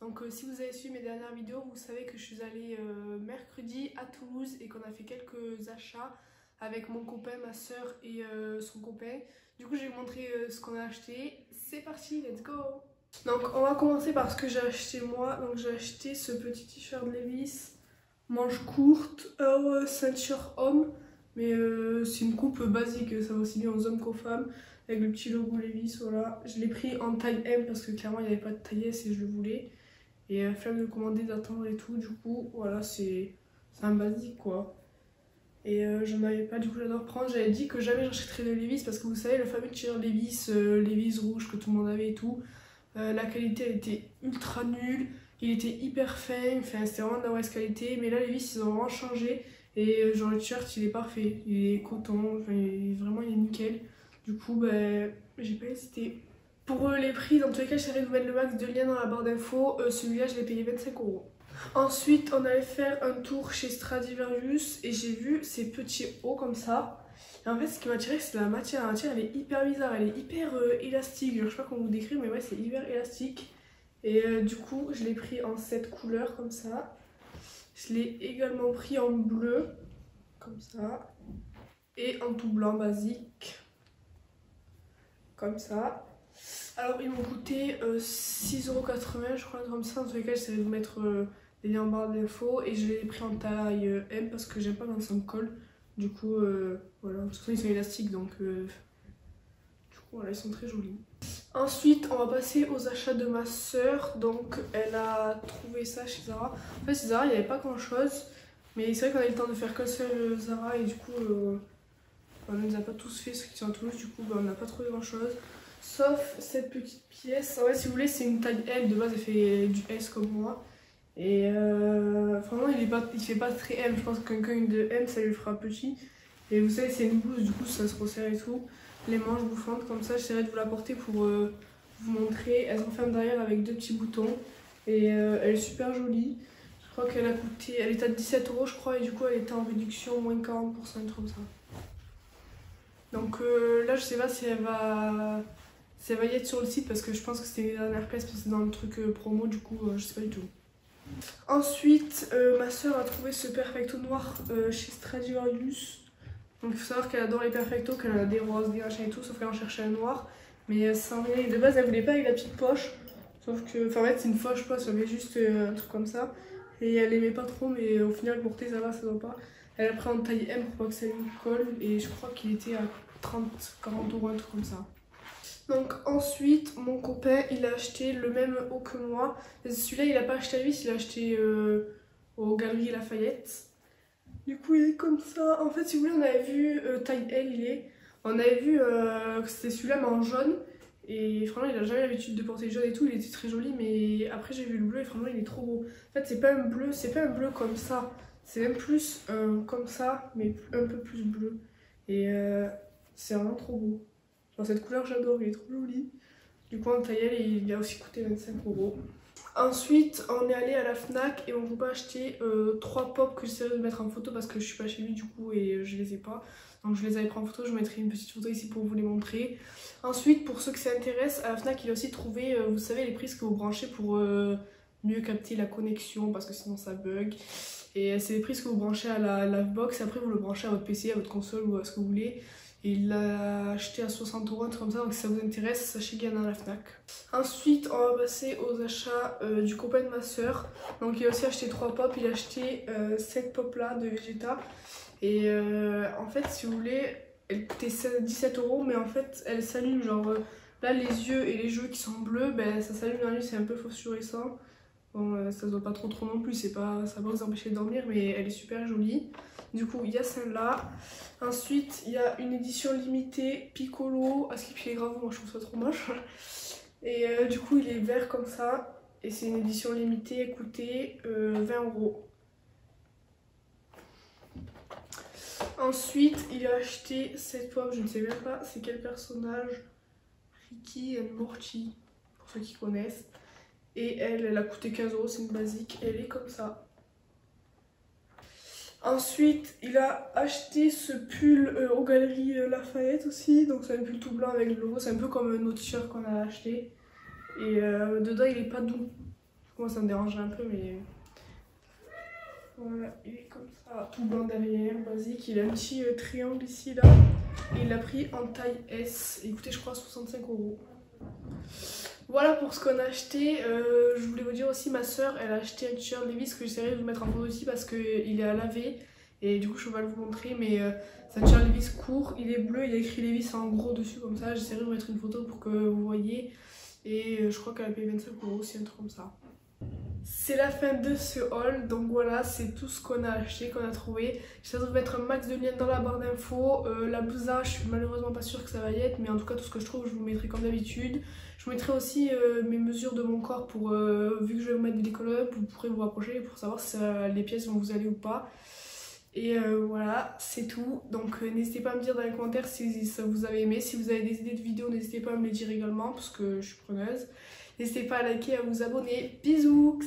Donc si vous avez suivi mes dernières vidéos, vous savez que je suis allée mercredi à Toulouse et qu'on a fait quelques achats avec mon copain, ma soeur et son copain. Du coup je vais vous montrer ce qu'on a acheté. C'est parti, let's go! Donc on va commencer par ce que j'ai acheté moi. Donc j'ai acheté ce petit t-shirt Levi's, manche courte, ceinture homme. Mais c'est une coupe basique, ça va aussi bien aux hommes qu'aux femmes. Avec le petit logo Levi's, voilà. Je l'ai pris en taille M parce que clairement il n'y avait pas de taille S et je le voulais. Et flemme de commander, d'attendre et tout, du coup voilà, c'est un basique quoi. Et j'en avais pas, du coup j'adore prendre. J'avais dit que jamais j'achèterais de Levi's parce que vous savez le fameux t-shirt Levi's, Levi's rouge que tout le monde avait et tout. La qualité elle était ultra nulle, il était hyper fin, enfin c'était vraiment de la mauvaise qualité. Mais là Levi's ils ont vraiment changé et genre le t-shirt il est parfait, il est coton, enfin, vraiment il est nickel. Du coup ben j'ai pas hésité. Pour les prix, dans tous les cas, j'essaierai de vous mettre le max de liens dans la barre d'infos. Celui-là, je l'ai payé 25 €. Ensuite, on allait faire un tour chez Stradivarius et j'ai vu ces petits hauts comme ça. Et en fait, ce qui m'a attiré, c'est la matière. La matière, elle est hyper bizarre, elle est hyper élastique. Genre, je sais pas comment vous décrire, mais ouais, c'est hyper élastique. Et du coup, je l'ai pris en 7 couleurs comme ça. Je l'ai également pris en bleu, comme ça. Et en tout blanc basique, comme ça. Alors ils m'ont coûté 6,80 € je crois, comme ça. En tous les cas j'essaierai de vous mettre les liens en barre d'infos. Et je l'ai pris en taille M parce que j'aime pas quand ça me colle. Du coup voilà, de toute façon ils sont élastiques donc du coup voilà, ils sont très jolis. Ensuite on va passer aux achats de ma soeur. Donc elle a trouvé ça chez Zara. En fait chez Zara il n'y avait pas grand chose. Mais c'est vrai qu'on a eu le temps de faire qu'un seul Zara et du coup on ne les a pas tous fait, ceux qui sont à Toulouse. Du coup on n'a pas trouvé grand chose. Sauf cette petite pièce. En fait, si vous voulez, c'est une taille L. De base, elle fait du S comme moi. Et vraiment, il fait pas très M. Je pense que quelqu'un de M, ça lui fera petit. Et vous savez, c'est une blouse, du coup, ça se resserre et tout. Les manches bouffantes, comme ça, j'essaierai de vous la porter pour vous montrer. Elle s'enferme derrière avec deux petits boutons. Et elle est super jolie. Je crois qu'elle a coûté. Elle est à 17 € je crois. Et du coup, elle était en réduction, moins 40%, un truc comme ça. Donc là, je sais pas si elle va y être sur le site parce que je pense que c'était les dernières pièces parce que c'est dans le truc promo, du coup je sais pas du tout. Ensuite ma soeur a trouvé ce perfecto noir chez Stradivarius. Donc il faut savoir qu'elle adore les perfectos, qu'elle a des roses, des machins et tout, sauf qu'elle en cherchait un noir. Mais ça en est, de base elle voulait pas avec la petite poche, sauf que, enfin en fait c'est une poche poche, elle avait juste un truc comme ça. Et elle aimait pas trop, mais au final porter ça va, ça va pas. Elle a pris en taille M pour pas que ça lui colle et je crois qu'il était à 30-40 €, un truc comme ça. Donc ensuite, mon copain, il a acheté le même haut que moi. Celui-là, il a pas acheté à lui, il a acheté aux Galeries Lafayette. Du coup, il est comme ça. En fait, si vous voulez, on avait vu taille L, il est. On avait vu que c'était celui-là, mais en jaune. Et franchement, il a jamais l'habitude de porter le jaune et tout. Il était très joli, mais après, j'ai vu le bleu et franchement, il est trop beau. En fait, c'est pas un bleu comme ça. C'est même plus comme ça, mais un peu plus bleu. Et c'est vraiment trop beau. Genre cette couleur j'adore, il est trop joli. Du coup en taille L, il a aussi coûté 25 €. Ensuite on est allé à la Fnac et on peut pas acheter 3 pops que j'essaierai de mettre en photo parce que je suis pas chez lui du coup et je les ai pas. Donc je les avais pris en photo, je mettrai une petite photo ici pour vous les montrer. Ensuite pour ceux que ça intéresse, à la Fnac il a aussi trouvé, vous savez les prises que vous branchez pour mieux capter la connexion parce que sinon ça bug. Et c'est les prises que vous branchez à la Livebox et après vous le branchez à votre PC, à votre console ou à ce que vous voulez. Et il l'a acheté à 60 €, un truc comme ça, donc si ça vous intéresse, sachez qu'il y en a à la Fnac. Ensuite, on va passer aux achats du copain de ma soeur. Donc il a aussi acheté 3 pops, il a acheté cette pop là de Vegeta. Et en fait, si vous voulez, elle coûtait 17 €, mais en fait, elle s'allume, genre là les yeux et les jeux qui sont bleus, ben ça s'allume dans la nuit, c'est un peu phosphorescent. Bon, ça se voit pas trop non plus, ça va vous empêcher de dormir, mais elle est super jolie. Du coup, il y a celle-là. Ensuite, il y a une édition limitée Piccolo. À ce qu'il est grave, moi je trouve ça trop moche. Et du coup, il est vert comme ça. Et c'est une édition limitée, elle coûtait 20 €. Ensuite, il a acheté cette pop, je ne sais même pas c'est quel personnage. Ricky and Morty, pour ceux qui connaissent. Et elle a coûté 15 €, c'est une basique, elle est comme ça. Ensuite, il a acheté ce pull aux Galeries Lafayette aussi. Donc c'est un pull tout blanc avec le logo, c'est un peu comme un autre t-shirt qu'on a acheté. Et dedans il est pas doux. Moi ça me dérange un peu mais... Voilà, il est comme ça, tout blanc derrière, basique. Il a un petit triangle ici là. Et il l'a pris en taille S. Il coûtait je crois 65 €. Voilà pour ce qu'on a acheté. Je voulais vous dire aussi, ma soeur elle a acheté un t-shirt Levi's que j'essaierai de vous mettre en photo aussi parce qu'il est à laver. Et du coup je vais pas vous montrer mais c'est un t-shirt Levi's court, il est bleu, il a écrit Levi's en gros dessus comme ça. J'essaierai de vous mettre une photo pour que vous voyez. Et je crois qu'elle a payé 25 € aussi, un truc comme ça. C'est la fin de ce haul, donc voilà, c'est tout ce qu'on a acheté, qu'on a trouvé. J'essaie de vous mettre un max de liens dans la barre d'infos. La blousa, je suis malheureusement pas sûre que ça va y être, mais en tout cas tout ce que je trouve, je vous mettrai comme d'habitude. Je vous mettrai aussi mes mesures de mon corps pour, vu que je vais vous mettre des décolleups, vous pourrez vous rapprocher pour savoir si les pièces vont vous aller ou pas. Et voilà, c'est tout. Donc n'hésitez pas à me dire dans les commentaires si ça vous avez aimé. Si vous avez des idées de vidéos, n'hésitez pas à me les dire également parce que je suis preneuse. N'hésitez pas à liker et à vous abonner. Bisous!